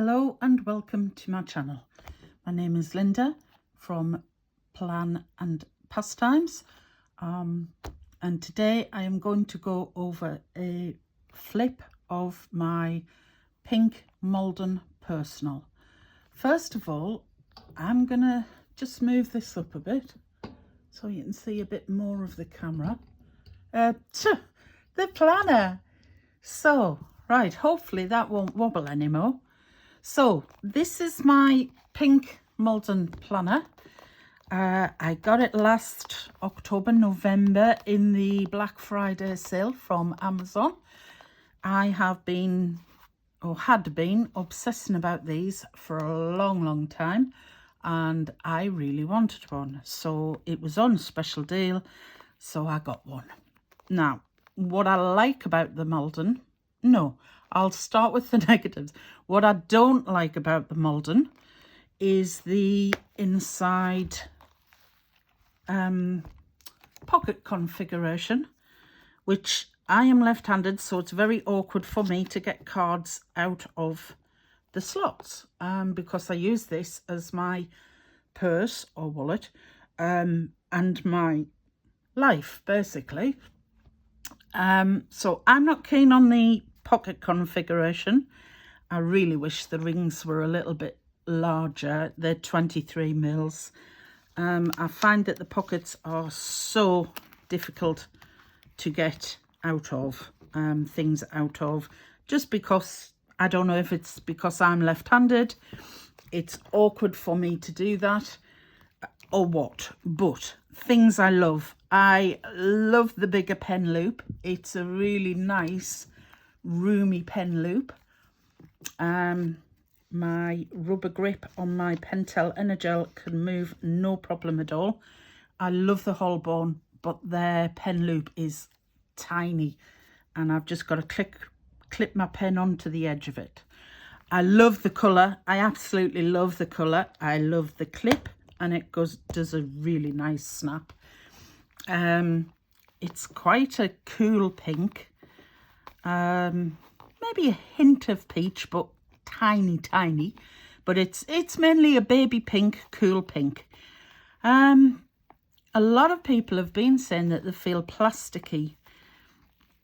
Hello and welcome to my channel. My name is Linda from Plan and Pastimes, and today I am going to go over a flip of my pink Malden personal. First of all, I'm gonna just move this up a bit so you can see a bit more of the camera. The planner. So right, hopefully that won't wobble anymore. So this is my pink Malden planner. I got it last October, November in the Black Friday sale from Amazon. I have been, or had been, obsessing about these for a long time, and I really wanted one. So it was on special deal, so I got one. Now, what I like about the Malden, I'll start with the negatives. What I don't like about the Malden is the inside pocket configuration, which I am left-handed, so it's very awkward for me to get cards out of the slots, because I use this as my purse or wallet and my life, basically. So I'm not keen on the pocket configuration. I really wish the rings were a little bit larger. They're 23 mils. I find that the pockets are so difficult to get out of, things out of, just because, I don't know if it's because I'm left-handed, it's awkward for me to do that or what, but things I love. I love the bigger pen loop. It's a really nice roomy pen loop. My rubber grip on my Pentel Energel can move no problem at all. I love the Holborn, but their pen loop is tiny and I've just got to clip my pen onto the edge of it. I love the colour. I absolutely love the colour. I love the clip, and it does a really nice snap. It's quite a cool pink, maybe a hint of peach, but tiny, but it's mainly a baby pink, cool pink. A lot of people have been saying that they feel plasticky.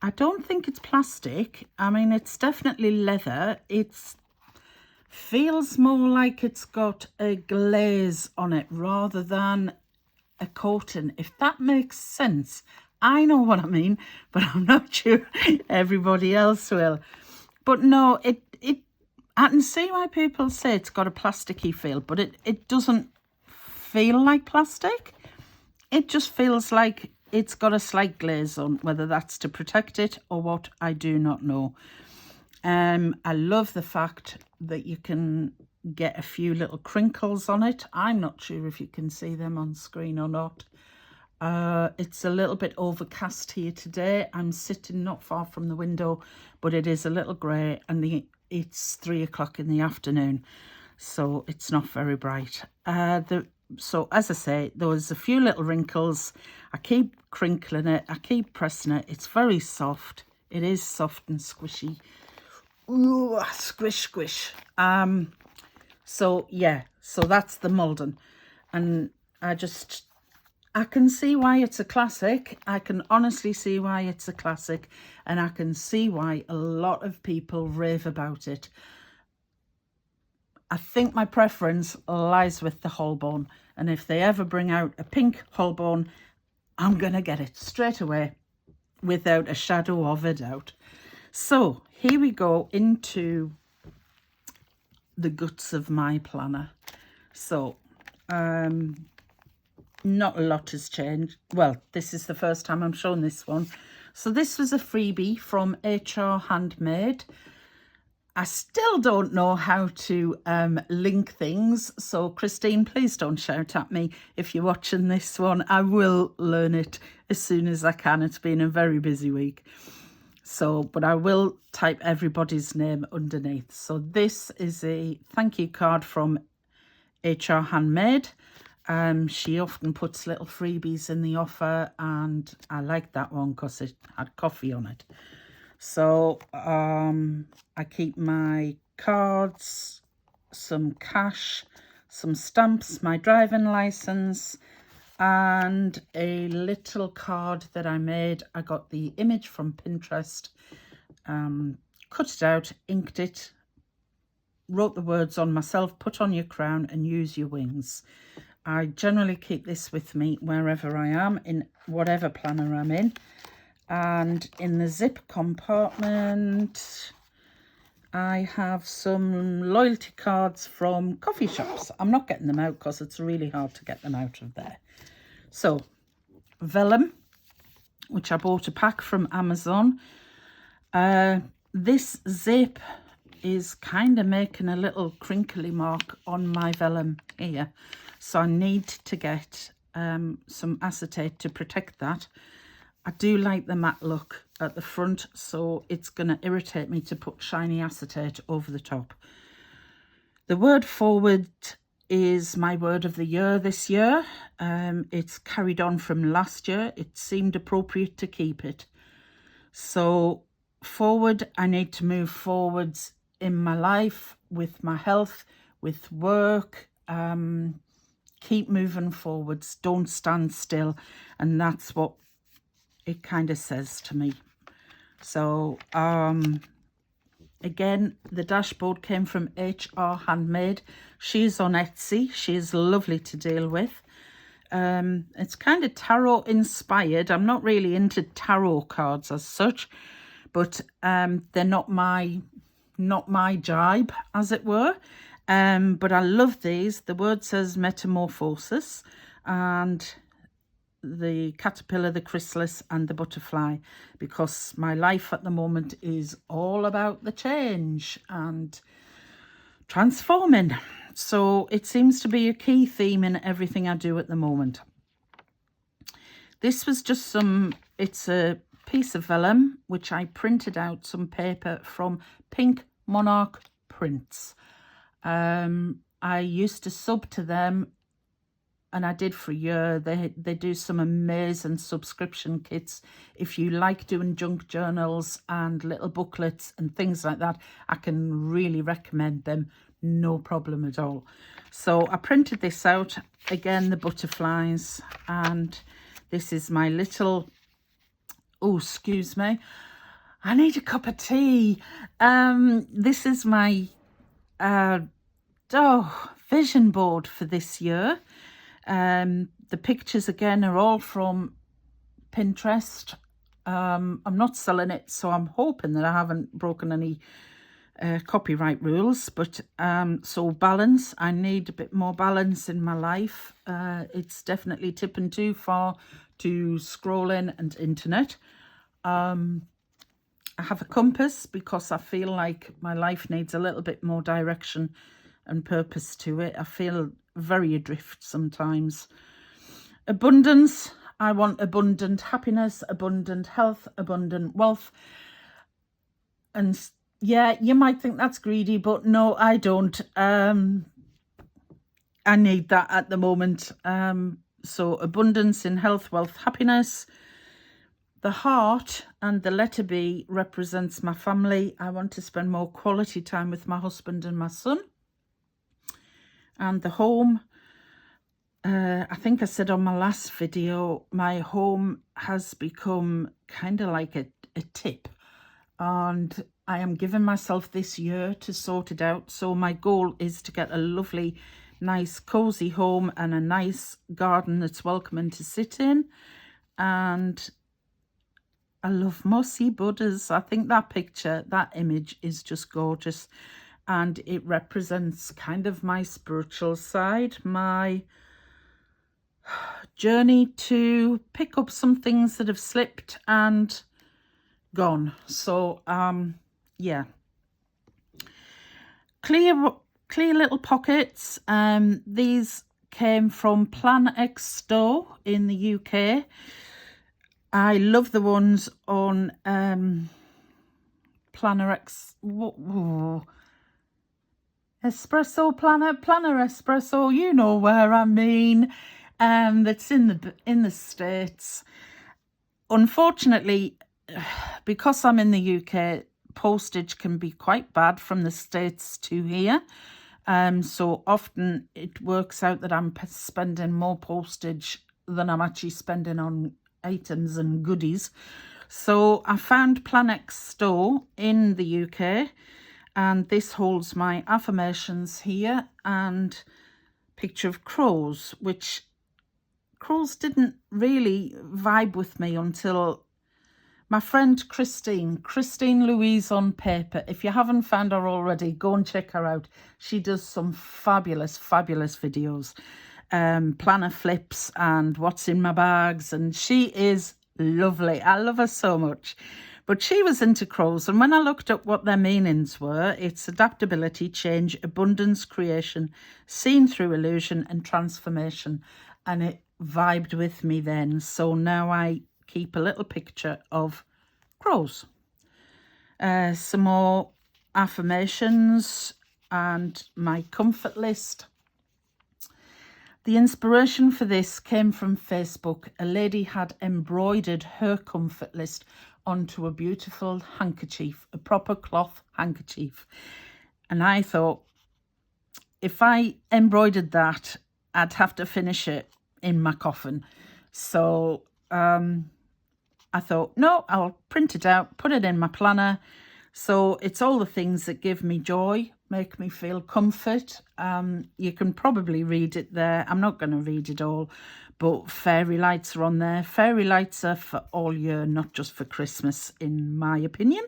I don't think it's plastic. I mean, it's definitely leather. It feels more like it's got a glaze on it rather than a coating, if that makes sense. I know what I mean, but I'm not sure everybody else will. But no, I can see why people say it's got a plasticky feel, but it doesn't feel like plastic. It just feels like it's got a slight glaze on, whether that's to protect it or what, I do not know. I love the fact that you can get a few little crinkles on it. I'm not sure if you can see them on screen or not. It's a little bit overcast here today. I'm sitting not far from the window, but it is a little grey, and it's 3 o'clock in the afternoon, so it's not very bright. So as I say, there was a few little wrinkles. I keep crinkling it, I keep pressing it. It's very soft. It is soft and squishy. Ooh, squish. So yeah, so that's the Malden, and I can see why it's a classic. I can honestly see why it's a classic, and I can see why a lot of people rave about it. I think my preference lies with the Holborn, and if they ever bring out a pink Holborn, I'm going to get it straight away without a shadow of a doubt. So here we go into the guts of my planner. So not a lot has changed. Well, this is the first time I'm showing this one. So this was a freebie from HRHandmade. I still don't know how to link things, so Christine, please don't shout at me if you're watching this one. I will learn it as soon as I can. It's been a very busy week. So, but I will type everybody's name underneath. So this is a thank you card from HRHandmade. She often puts little freebies in the offer, and I like that one because it had coffee on it. So I keep my cards, some cash, some stamps, my driving license, and a little card that I made. I got the image from Pinterest, cut it out, inked it, wrote the words on myself, put on your crown and use your wings. I generally keep this with me wherever I am, in whatever planner I'm in. And in the zip compartment, I have some loyalty cards from coffee shops. I'm not getting them out because it's really hard to get them out of there. So, vellum, which I bought a pack from Amazon. This zip is kind of making a little crinkly mark on my vellum here. So I need to get some acetate to protect that. I do like the matte look at the front, so it's going to irritate me to put shiny acetate over the top. The word forward is my word of the year this year. It's carried on from last year. It seemed appropriate to keep it. So forward, I need to move forwards in my life, with my health, with work. Keep moving forwards, don't stand still. And that's what it kind of says to me. So again, the dashboard came from HRHandmade. She's on Etsy. She's lovely to deal with. It's kind of tarot inspired. I'm not really into tarot cards as such, but they're not my jibe, as it were. But I love these. The word says metamorphosis, and the caterpillar, the chrysalis and the butterfly, because my life at the moment is all about the change and transforming. So it seems to be a key theme in everything I do at the moment. This was just it's a piece of vellum which I printed out some paper from Pink Monarch Prints. I used to sub to them, and I did for a year. They do some amazing subscription kits. If you like doing junk journals and little booklets and things like that, I can really recommend them. No problem at all. So I printed this out. Again, the butterflies. And this is my little... Oh, excuse me. I need a cup of tea. This is my vision board for this year. The pictures again are all from Pinterest. I'm not selling it, so I'm hoping that I haven't broken any copyright rules. But so balance, I need a bit more balance in my life. It's definitely tipping too far to scrolling and internet. I have a compass because I feel like my life needs a little bit more direction and purpose to it. I feel very adrift sometimes. Abundance, I want abundant happiness, abundant health, abundant wealth. And yeah, you might think that's greedy, but no, I don't. I need that at the moment. So abundance in health, wealth, happiness. The heart and the letter B represents my family. I want to spend more quality time with my husband and my son. And the home, I think I said on my last video, my home has become kind of like a tip. And I am giving myself this year to sort it out. So my goal is to get a lovely, nice, cozy home and a nice garden that's welcoming to sit in. And I love mossy Buddhas. I think that picture, that image is just gorgeous. And it represents kind of my spiritual side, my journey to pick up some things that have slipped and gone. So, yeah. Clear little pockets. These came from Plan X Store in the UK. I love the ones on Planner X. Espresso Planner Espresso. You know where I mean. That's in the States. Unfortunately, because I'm in the UK, postage can be quite bad from the States to here. So often it works out that I'm spending more postage than I'm actually spending on items and goodies. So I found Plannex store in the UK, and this holds my affirmations here and picture of crows, which crows didn't really vibe with me until my friend Christine Louise on Paper. If you haven't found her already, go and check her out. She does some fabulous videos, planner flips and what's in my bags, and she is lovely. I love her so much. But she was into crows, and when I looked up what their meanings were, it's adaptability, change, abundance, creation, seen through illusion and transformation, and it vibed with me then. So now I keep a little picture of crows. Some more affirmations and my comfort list. The inspiration for this came from Facebook. A lady had embroidered her comfort list onto a beautiful handkerchief, a proper cloth handkerchief. And I thought, if I embroidered that, I'd have to finish it in my coffin. So I thought, no, I'll print it out, put it in my planner. So it's all the things that give me joy, make me feel comfort. You can probably read it there. I'm not going to read it all, but fairy lights are on there. Fairy lights are for all year, not just for Christmas, in my opinion.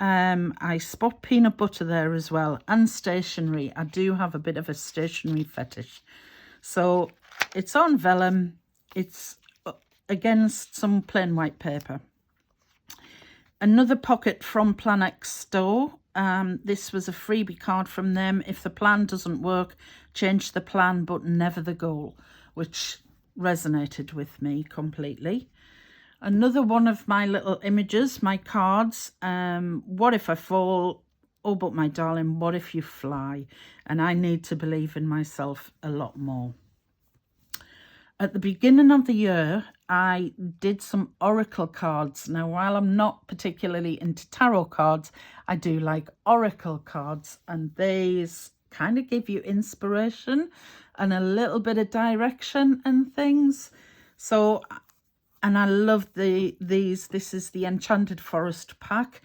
I spot peanut butter there as well, and stationery. I do have a bit of a stationery fetish. So it's on vellum. It's against some plain white paper. Another pocket from Plannex store. This was a freebie card from them. If the plan doesn't work, change the plan but never the goal, which resonated with me completely. Another one of my little images, my cards. What if I fall? Oh, but my darling, what if you fly? And I need to believe in myself a lot more. At the beginning of the year, I did some oracle cards. Now, while I'm not particularly into tarot cards, I do like oracle cards, and these kind of give you inspiration and a little bit of direction and things. So, and I love these. This is the Enchanted Forest pack.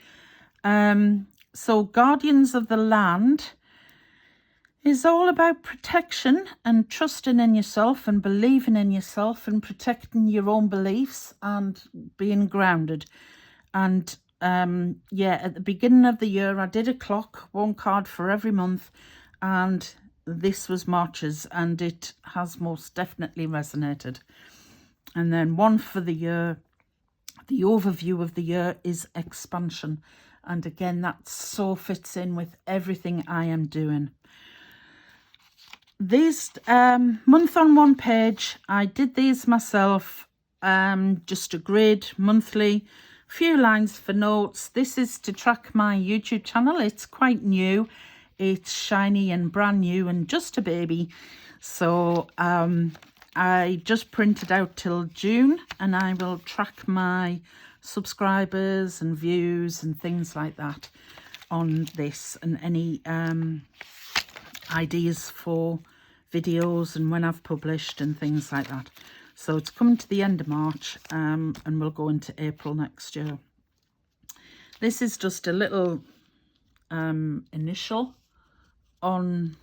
So Guardians of the Land is all about protection and trusting in yourself and believing in yourself and protecting your own beliefs and being grounded. And yeah, at the beginning of the year, I did a clock, one card for every month, and this was March's, and it has most definitely resonated. And then one for the year, the overview of the year is expansion. And again, that so fits in with everything I am doing. These month on one page, I did these myself, just a grid monthly, few lines for notes. This is to track my YouTube channel. It's quite new. It's shiny and brand new and just a baby. So I just printed out till June, and I will track my subscribers and views and things like that on this, and any ideas for videos and when I've published and things like that. So it's coming to the end of March, and we'll go into April next year. This is just a little initial on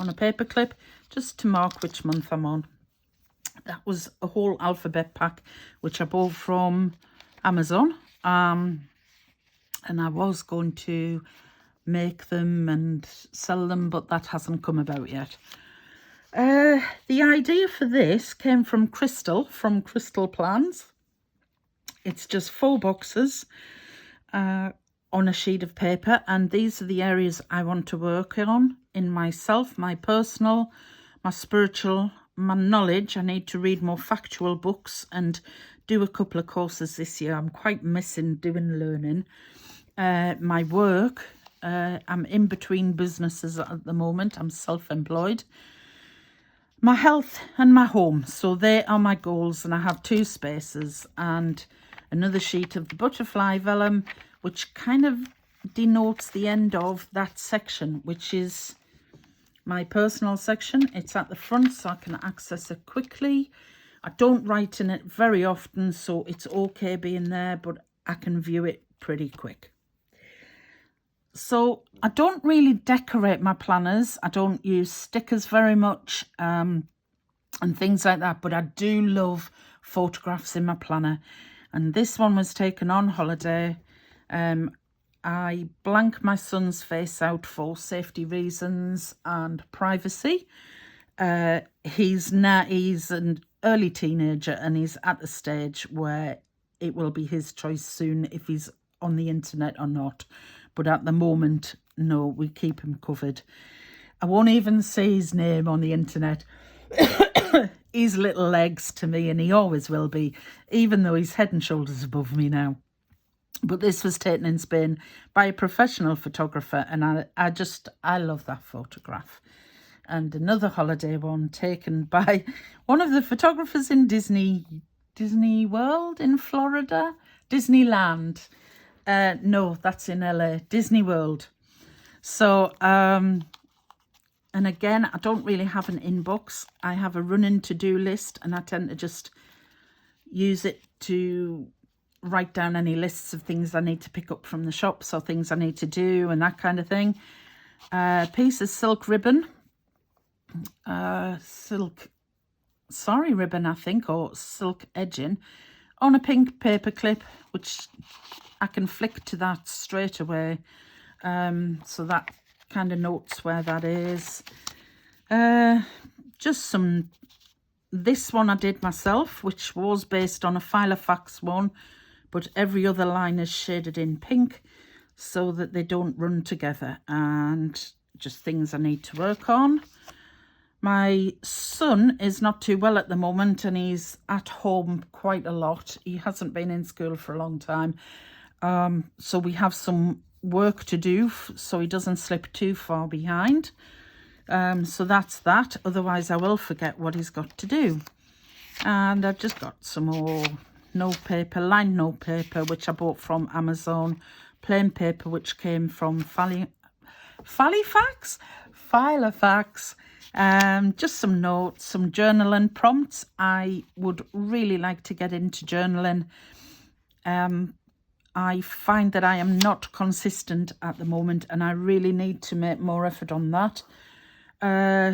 a paper clip, just to mark which month I'm on. That was a whole alphabet pack which I bought from Amazon, and I was going to make them and sell them, but that hasn't come about yet. The idea for this came from Crystal, from Perpetualplanss. It's just 4 boxes on a sheet of paper, and these are the areas I want to work on in myself, my personal, my spiritual, my knowledge. I need to read more factual books and do a couple of courses this year. I'm quite missing doing learning. My work, I'm in between businesses at the moment. I'm self-employed. My health and my home. So they are my goals, and I have 2 spaces and another sheet of the butterfly vellum, which kind of denotes the end of that section, which is my personal section. It's at the front so I can access it quickly. I don't write in it very often, so it's okay being there, but I can view it pretty quick. So I don't really decorate my planners. I don't use stickers very much and things like that, but I do love photographs in my planner. And this one was taken on holiday. I blank my son's face out for safety reasons and privacy. He's an early teenager and he's at the stage where it will be his choice soon if he's on the internet or not. But at the moment, no, we keep him covered. I won't even say his name on the internet. He's little legs to me, and he always will be, even though he's head and shoulders above me now. But this was taken in Spain by a professional photographer, and I love that photograph. And another holiday one taken by one of the photographers in Disney World in Florida, Disneyland. No, that's in LA, Disney World. So, and again, I don't really have an inbox. I have a running to-do list, and I tend to just use it to write down any lists of things I need to pick up from the shops or things I need to do and that kind of thing. Piece of silk ribbon, ribbon, I think, or silk edging on a pink paper clip, which I can flick to that straight away. So that kind of notes where that is. Just this one I did myself, which was based on a Filofax one, but every other line is shaded in pink so that they don't run together, and just things I need to work on. My son is not too well at the moment and he's at home quite a lot. He hasn't been in school for a long time. So we have some work to do so he doesn't slip too far behind. So that's that. Otherwise, I will forget what he's got to do. And I've just got some more notepaper, lined notepaper, which I bought from Amazon. Plain paper, which came from Filofax. Just some notes, some journaling prompts. I would really like to get into journaling. I find that I am not consistent at the moment, and I really need to make more effort on that.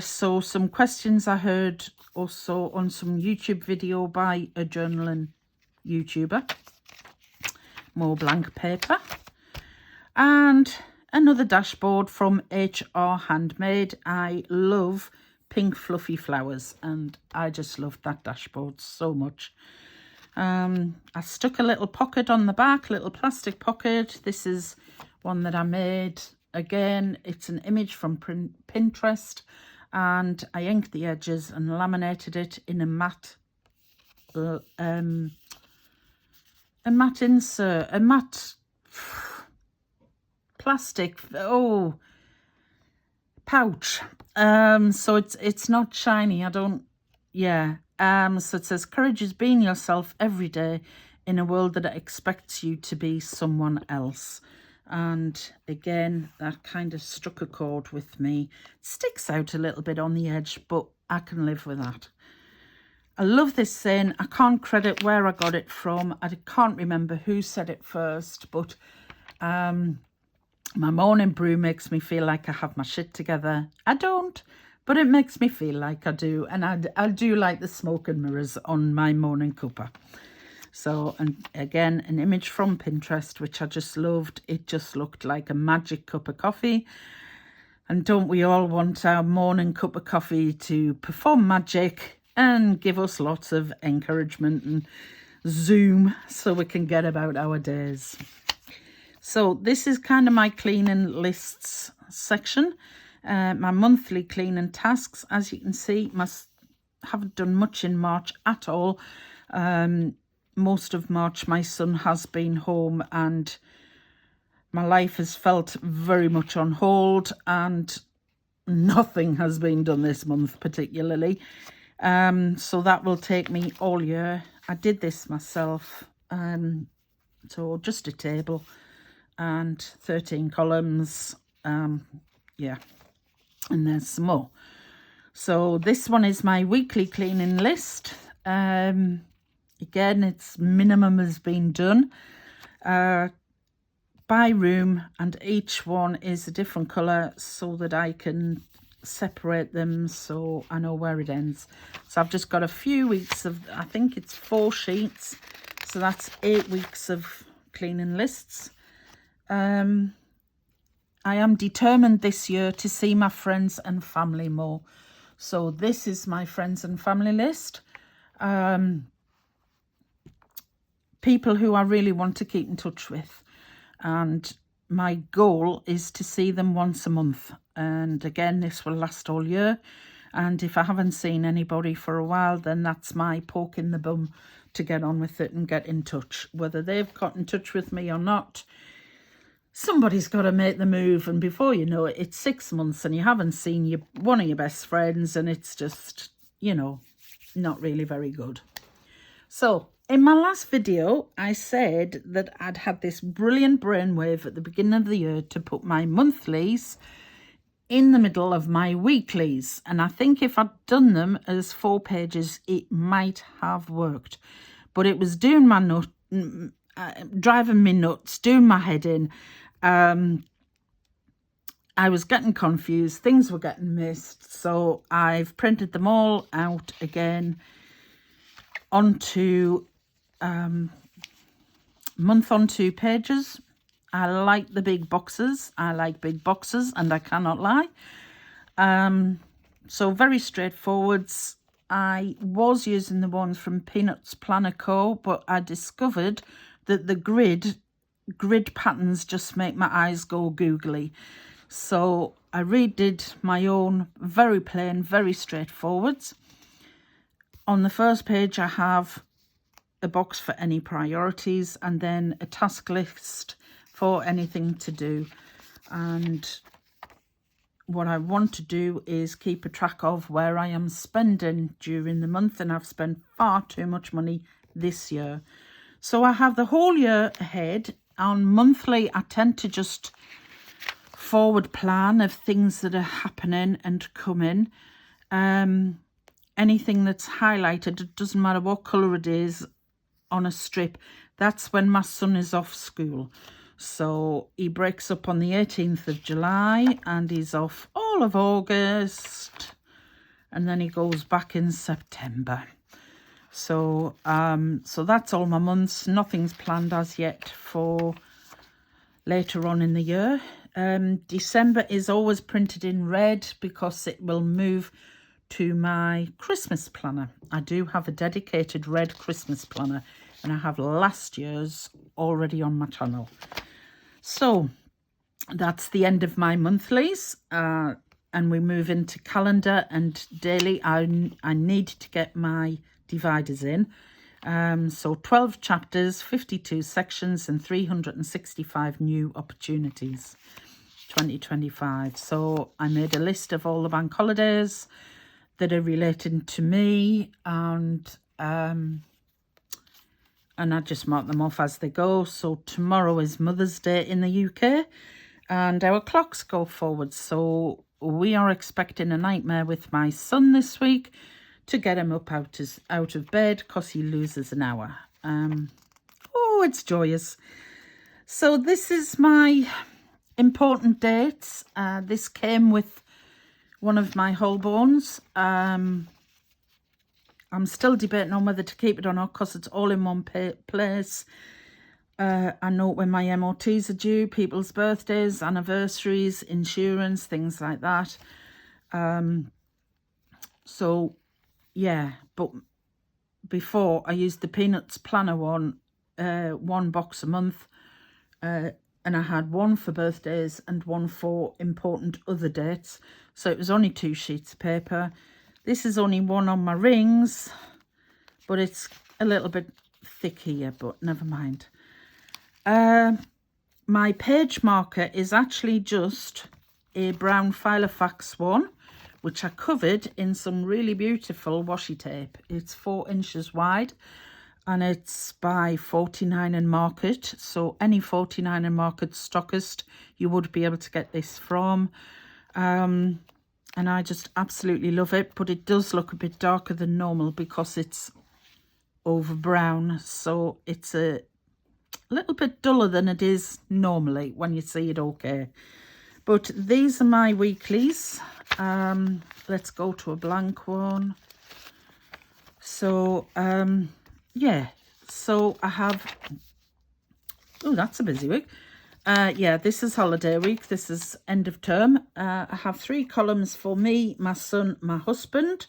So some questions I heard also on some YouTube video by a journaling YouTuber. More blank paper. And another dashboard from HRHandmade. I love pink fluffy flowers, and I just love that dashboard so much. I stuck a little pocket on the back, little plastic pocket. This is one that I made. Again, it's an image from Pinterest, and I inked the edges and laminated it in a matte plastic pouch. So it's not shiny. So it says, courage is being yourself every day in a world that expects you to be someone else. And again, that kind of struck a chord with me. It sticks out a little bit on the edge, but I can live with that. I love this saying. I can't credit where I got it from. I can't remember who said it first, but my morning brew makes me feel like I have my shit together. I don't, but it makes me feel like I do. And I do like the smoke and mirrors on my morning cuppa. So, and again, an image from Pinterest, which I just loved. It just looked like a magic cup of coffee. And don't we all want our morning cup of coffee to perform magic and give us lots of encouragement and zoom so we can get about our days. So this is kind of my cleaning lists section. My monthly cleaning tasks. As you can see, haven't done much in March at all. Most of March my son has been home and my life has felt very much on hold, and nothing has been done this month particularly. So that will take me all year. I did this myself. So just a table and 13 columns. And there's some more. So this one is my weekly cleaning list. Again, it's minimum has been done by room, and each one is a different colour so that I can separate them so I know where it ends. So I've just got a few weeks of, I think it's 4 sheets, so that's 8 weeks of cleaning lists. I am determined this year to see my friends and family more. So this is my friends and family list. People who I really want to keep in touch with. And my goal is to see them once a month. And again, this will last all year. And if I haven't seen anybody for a while, then that's my poke in the bum to get on with it and get in touch. Whether they've got in touch with me or not, somebody's got to make the move, and before you know it, it's 6 months and you haven't seen one of your best friends, and it's just, you know, not really very good. So in my last video, I said that I'd had this brilliant brainwave at the beginning of the year to put my monthlies in the middle of my weeklies, and I think if I'd done them as 4 pages, it might have worked, but it was doing my driving me nuts, doing my head in. I was getting confused, things were getting missed, so I've printed them all out again onto month on 2 pages. I like the big boxes. I like big boxes, and I cannot lie. So very straightforwards. I was using the ones from Peanuts Planner Co., but I discovered that the grid patterns just make my eyes go googly. So I redid my own, very plain, very straightforwards. On the first page, I have a box for any priorities, and then a task list for anything to do. And what I want to do is keep a track of where I am spending during the month, and I've spent far too much money this year. So I have the whole year ahead. On monthly, I tend to just forward plan of things that are happening and coming. Anything that's highlighted, it doesn't matter what colour it is, on a strip, that's when my son is off school. So he breaks up on the 18th of July and he's off all of August, and then he goes back in September. So so that's all my months. Nothing's planned as yet for later on in the year. December is always printed in red because it will move to my Christmas planner. I do have a dedicated red Christmas planner, and I have last year's already on my channel. So that's the end of my monthlies, and we move into calendar and daily. I need to get my dividers in. So 12 chapters, 52 sections, and 365 new opportunities, 2025. So I made a list of all the bank holidays that are relating to me, and I just mark them off as they go. So tomorrow is Mother's Day in the UK, and our clocks go forward. So we are expecting a nightmare with my son this week to get him up out of bed because he loses an hour. Oh, it's joyous. So this is my important dates. This came with one of my whole bones. I'm still debating on whether to keep it or not because it's all in one place. I note when my MOTs are due, people's birthdays, anniversaries, insurance, things like that. So yeah, but before I used the Peanuts Planner one box a month, and I had one for birthdays and one for important other dates. So it was only 2 sheets of paper. This is only one on my rings, but it's a little bit thick here, but never mind. My page marker is actually just a brown Filofax one, which I covered in some really beautiful washi tape. It's 4 inches wide, and it's by 49 and Market. So any 49 and Market stockist, you would be able to get this from. and I just absolutely love it. But it does look a bit darker than normal because it's over brown, so it's a little bit duller than it is normally when you see it okay. But these are my weeklies. Let's go to a blank one. So yeah, so I have, oh, that's a busy week. Yeah, this is holiday week. This is end of term. I have 3 columns for me, my son, my husband.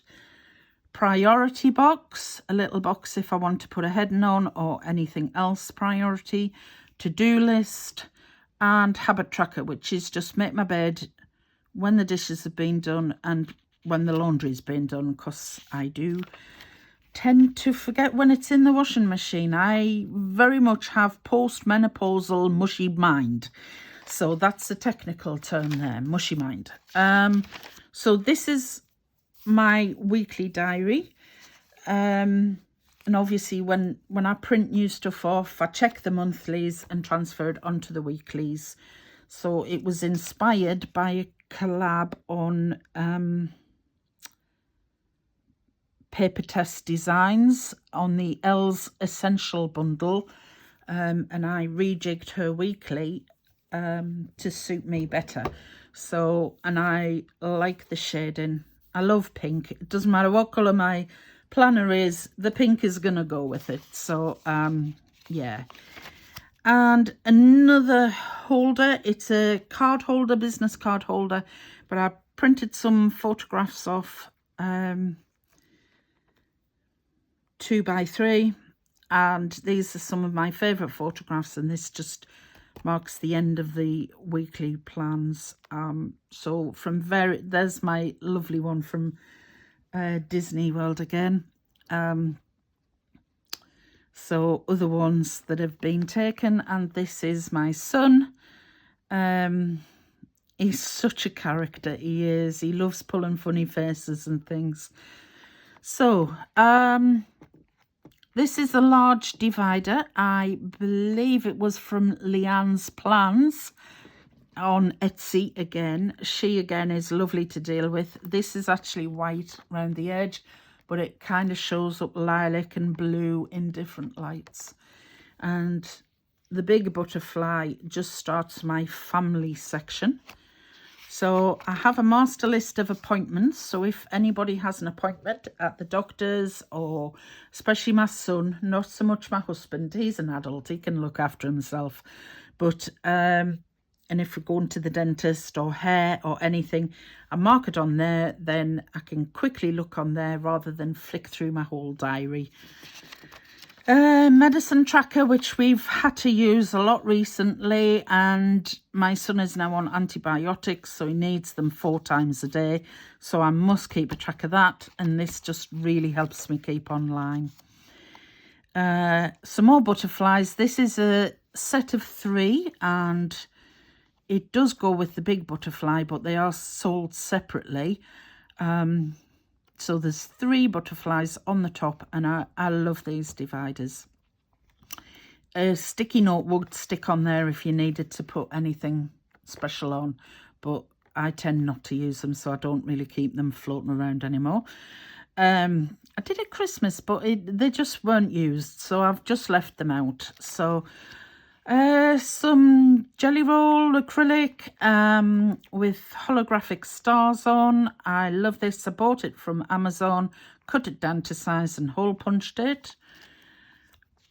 Priority box, a little box if I want to put a heading on or anything else priority. To-do list, and habit tracker, which is just make my bed when the dishes have been done and when the laundry's been done, because I do tend to forget when it's in the washing machine. I very much have postmenopausal mushy mind. So that's the technical term there, mushy mind. So this is my weekly diary. And obviously when I print new stuff off, I check the monthlies and transfer it onto the weeklies. So it was inspired by a collab on Papertess Designs on the L's Essential Bundle, and I rejigged her weekly to suit me better. So, and I like the shading. I love pink. It doesn't matter what colour my planner is, the pink is going to go with it. So, yeah. And another holder, it's a card holder, business card holder, but I printed some photographs off 2x3, and these are some of my favourite photographs, and this just marks the end of the weekly plans. So from there's my lovely one from Disney World again. So other ones that have been taken, and this is my son. He's such a character, he is. He loves pulling funny faces and things. So this is a large divider. I believe it was from Lianes Plans on Etsy again. She again is lovely to deal with. This is actually white around the edge, but it kind of shows up lilac and blue in different lights. And the big butterfly just starts my family section. So I have a master list of appointments. So if anybody has an appointment at the doctor's, or especially my son, not so much my husband, he's an adult, he can look after himself. But, and if we're going to the dentist or hair or anything, I mark it on there, then I can quickly look on there rather than flick through my whole diary. Medicine tracker, which we've had to use a lot recently, and my son is now on antibiotics, so he needs them 4 times a day, so I must keep a track of that, and this just really helps me keep online. Some more butterflies. This is a set of 3, and it does go with the big butterfly, but they are sold separately. So there's 3 butterflies on the top, and I love these dividers. A sticky note would stick on there if you needed to put anything special on, but I tend not to use them, so I don't really keep them floating around anymore. I did at Christmas, but they just weren't used, so I've just left them out. So some jelly roll acrylic with holographic stars on. I love this. I bought it from Amazon, cut it down to size and hole punched it.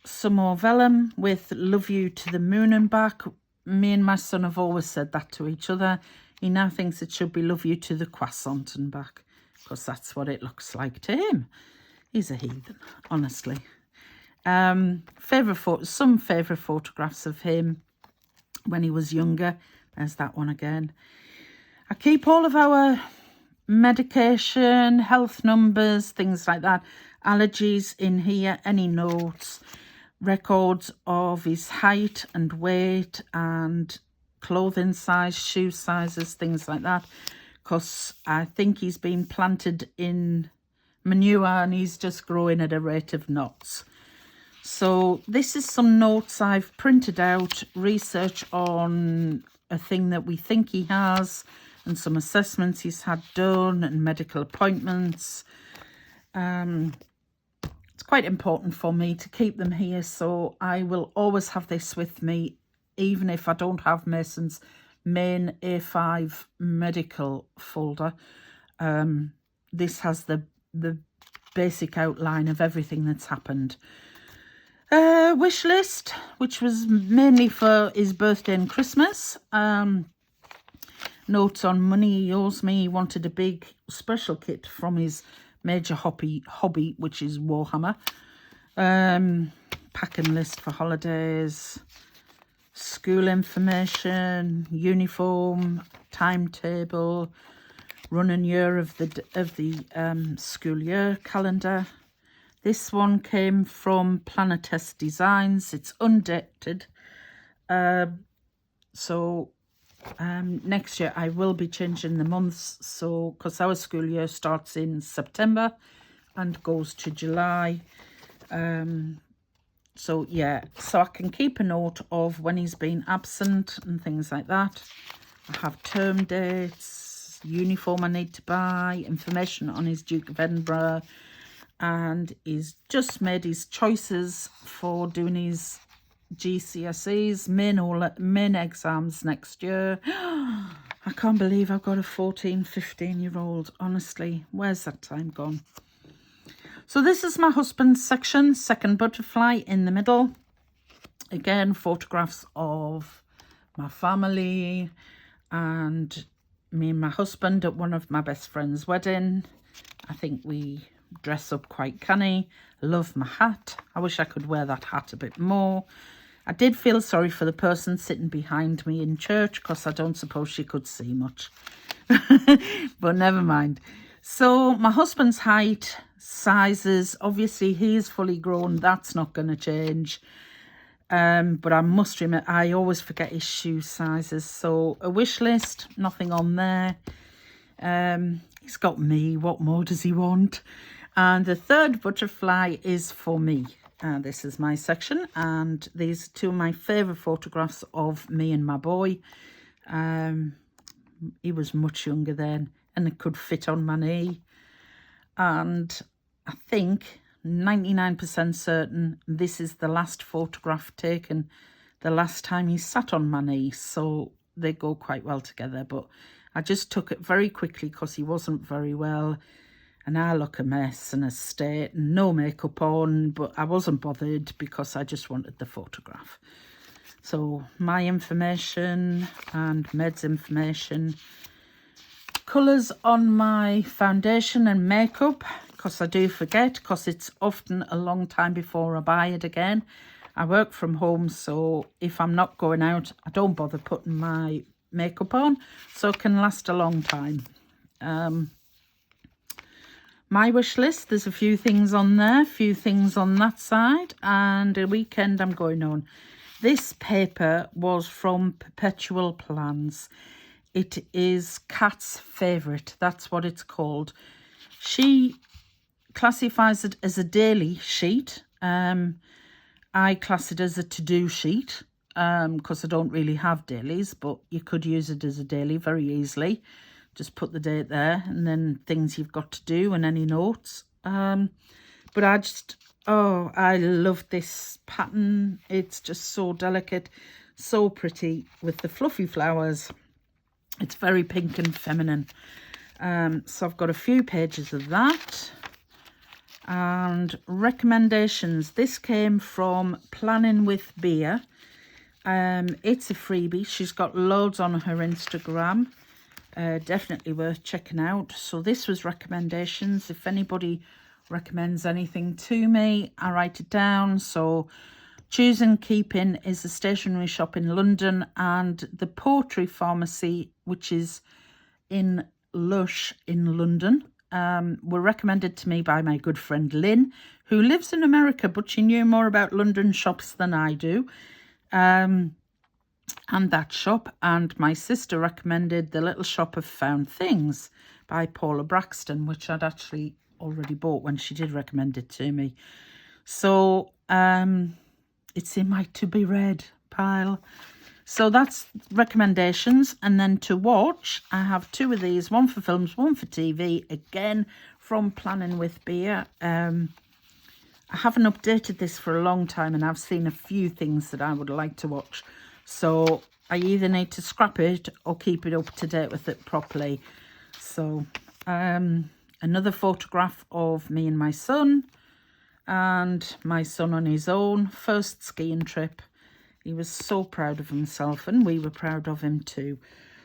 Some more vellum with love you to the moon and back. Me and my son have always said that to each other. He now thinks it should be love you to the croissant and back, because that's what it looks like to him. He's a heathen, honestly. Some favourite photographs of him when he was younger. There's that one again. I keep all of our medication, health numbers, things like that, allergies in here, any notes, records of his height and weight and clothing size, shoe sizes, things like that, because I think he's been planted in manure and he's just growing at a rate of knots. So this is some notes I've printed out, research on a thing that we think he has, and some assessments he's had done and medical appointments. It's quite important for me to keep them here, so I will always have this with me, even if I don't have Mason's main A5 medical folder. This has the basic outline of everything that's happened. Wish list, which was mainly for his birthday and Christmas. Notes on money he owes me. He wanted a big special kit from his major hobby, which is Warhammer. Packing list for holidays. School information, uniform, timetable, running year of the school year calendar. This one came from Papertess Designs. It's undated. Next year I will be changing the months, so because our school year starts in September and goes to July. So yeah, so I can keep a note of when he's been absent and things like that. I have term dates, uniform I need to buy, information on his Duke of Edinburgh, and he's just made his choices for doing his GCSEs, main exams next year. I can't believe I've got a 14, 15-year-old. Honestly, where's that time gone? So this is my husband's section, second butterfly in the middle. Again, photographs of my family and me and my husband at one of my best friend's wedding. I think we dress up quite canny. Love my hat. I wish I could wear that hat a bit more. I did feel sorry for the person sitting behind me in church because I don't suppose she could see much. But never mind. So my husband's height, sizes, obviously he is fully grown. That's not going to change. But I must remember, I always forget his shoe sizes. So a wish list, nothing on there. He's got me. What more does he want? And the third butterfly is for me. This is my section, and these are two of my favourite photographs of me and my boy. He was much younger then, and it could fit on my knee. And I think 99% certain this is the last photograph taken the last time he sat on my knee, so they go quite well together. But I just took it very quickly because he wasn't very well. And I look a mess and a state and no makeup on, but I wasn't bothered because I just wanted the photograph. So my information and Med's information. Colours on my foundation and makeup, because I do forget, because it's often a long time before I buy it again. I work from home, so if I'm not going out, I don't bother putting my makeup on, so it can last a long time. My wish list, there's a few things on there, a few things on that side, and a weekend I'm going on. This paper was from Perpetualplanss. It is Kat's favourite, that's what it's called. She classifies it as a daily sheet. I class it as a to-do sheet because I don't really have dailies, but you could use it as a daily very easily. Just put the date there and then things you've got to do and any notes. But I love this pattern. It's just so delicate, so pretty with the fluffy flowers. It's very pink and feminine. So I've got a few pages of that. And recommendations. This came from Planning with Beer. It's a freebie. She's got loads on her Instagram. Definitely worth checking out. So this was recommendations. If anybody recommends anything to me, I write it down. So Choose and Keeping is a stationery shop in London, and the Poetry Pharmacy, which is in Lush in London, were recommended to me by my good friend Lynn, who lives in America, but she knew more about London shops than I do. And that shop, and my sister recommended The Little Shop of Found Things by Paula Braxton, which I'd actually already bought when she did recommend it to me. So it's in my to be read pile. So that's recommendations. And then to watch, I have 2 of these, one for films, one for TV, again from Planning with Beer. I haven't updated this for a long time, and I've seen a few things that I would like to watch. So I either need to scrap it or keep it up to date with it properly. So another photograph of me and my son, and my son on his own first skiing trip. He was so proud of himself, and we were proud of him too.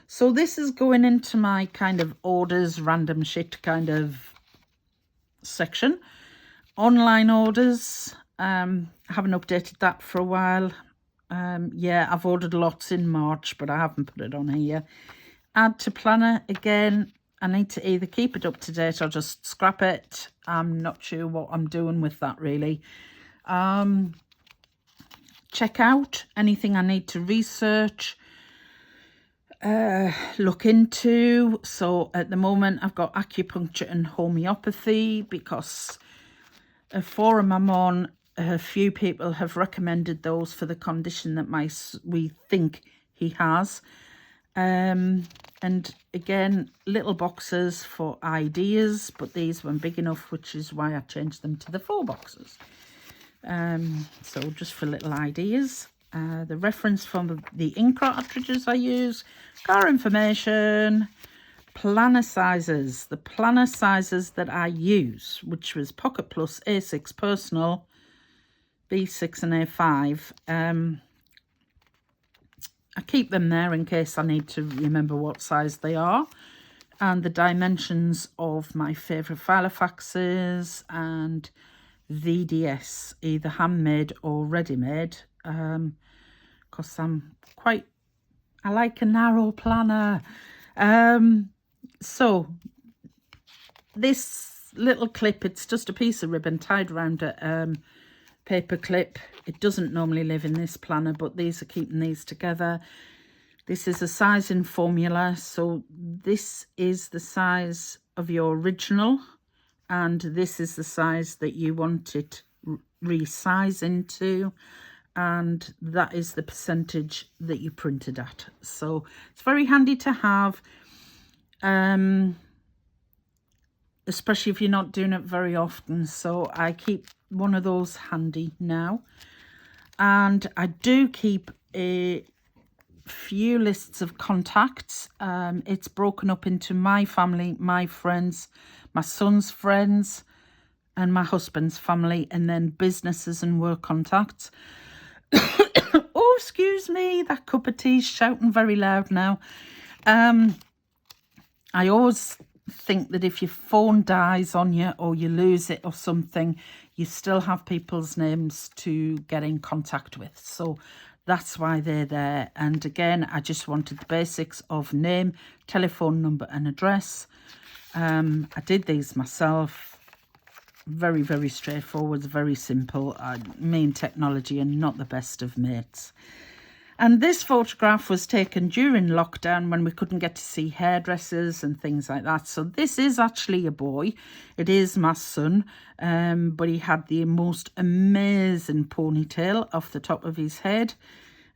So this is going into my kind of orders, random shit kind of section. Online orders, I haven't updated that for a while. Yeah, I've ordered lots in March, but I haven't put it on here. Add to planner, again, I need to either keep it up to date or just scrap it. I'm not sure what I'm doing with that really. Check out anything I need to research, look into. So at the moment I've got acupuncture and homeopathy, because a forum I'm on, a few people have recommended those for the condition that we think he has. And again, little boxes for ideas, but these weren't big enough, which is why I changed them to the 4 boxes. So just for little ideas. The reference from the ink cartridges I use, car information, planner sizes. The planner sizes that I use, which was Pocket Plus, A6 Personal, B6 and A5. I keep them there in case I need to remember what size they are. And the dimensions of my favourite Filofaxes and VDS, either handmade or ready-made, because I like a narrow planner. So this little clip, it's just a piece of ribbon tied around a paper clip. It doesn't normally live in this planner, but these are keeping these together. This is a sizing formula, so this is the size of your original, and this is the size that you want it resize into, and that is the percentage that you printed at. So it's very handy to have, especially if you're not doing it very often. So I keep one of those handy now, and I do keep a few lists of contacts. It's broken up into my family, my friends, my son's friends, and my husband's family, and then businesses and work contacts. Oh, excuse me, that cup of tea's shouting very loud now. I always think that if your phone dies on you or you lose it or something, you still have people's names to get in contact with. So that's why they're there. And again, I just wanted the basics of name, telephone number and address. I did these myself. Very, very straightforward, very simple. Me and technology are not the best of mates. And this photograph was taken during lockdown when we couldn't get to see hairdressers and things like that. So this is actually a boy. It is my son, but he had the most amazing ponytail off the top of his head.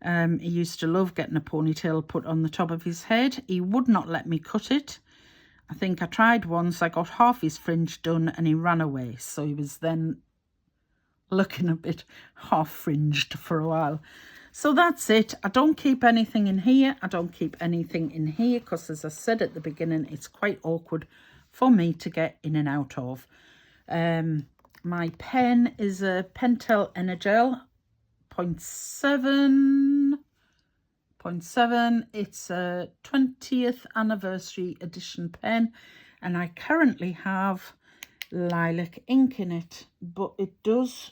He used to love getting a ponytail put on the top of his head. He would not let me cut it. I think I tried once. I got half his fringe done and he ran away. So he was then looking a bit half fringed for a while. So that's it. I don't keep anything in here. I don't keep anything in here because, as I said at the beginning, it's quite awkward for me to get in and out of. My pen is a Pentel Energel 0.7. It's a 20th anniversary edition pen, and I currently have lilac ink in it, but it does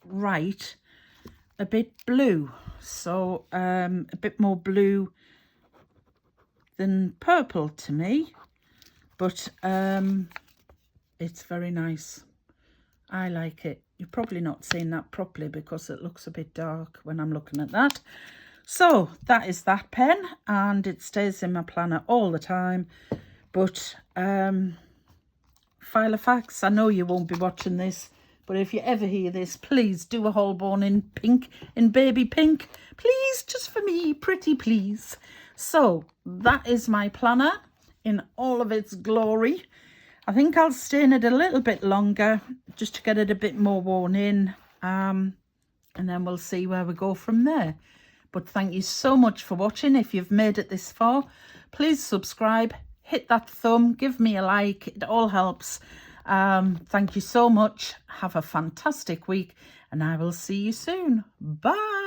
write a bit blue, so a bit more blue than purple to me, but it's very nice. I like it. You're probably not seeing that properly because it looks a bit dark when I'm looking at that. So that is that pen, and it stays in my planner all the time. But Filofax, I know you won't be watching this, But if you ever hear this, please do a Holborn in pink, in baby pink. Please, just for me, pretty please. So that is my planner in all of its glory. I think I'll stay in it a little bit longer just to get it a bit more worn in. And then we'll see where we go from there. But thank you so much for watching. If you've made it this far, please subscribe, hit that thumb, give me a like. It all helps. Thank you so much. Have a fantastic week and I will see you soon. Bye.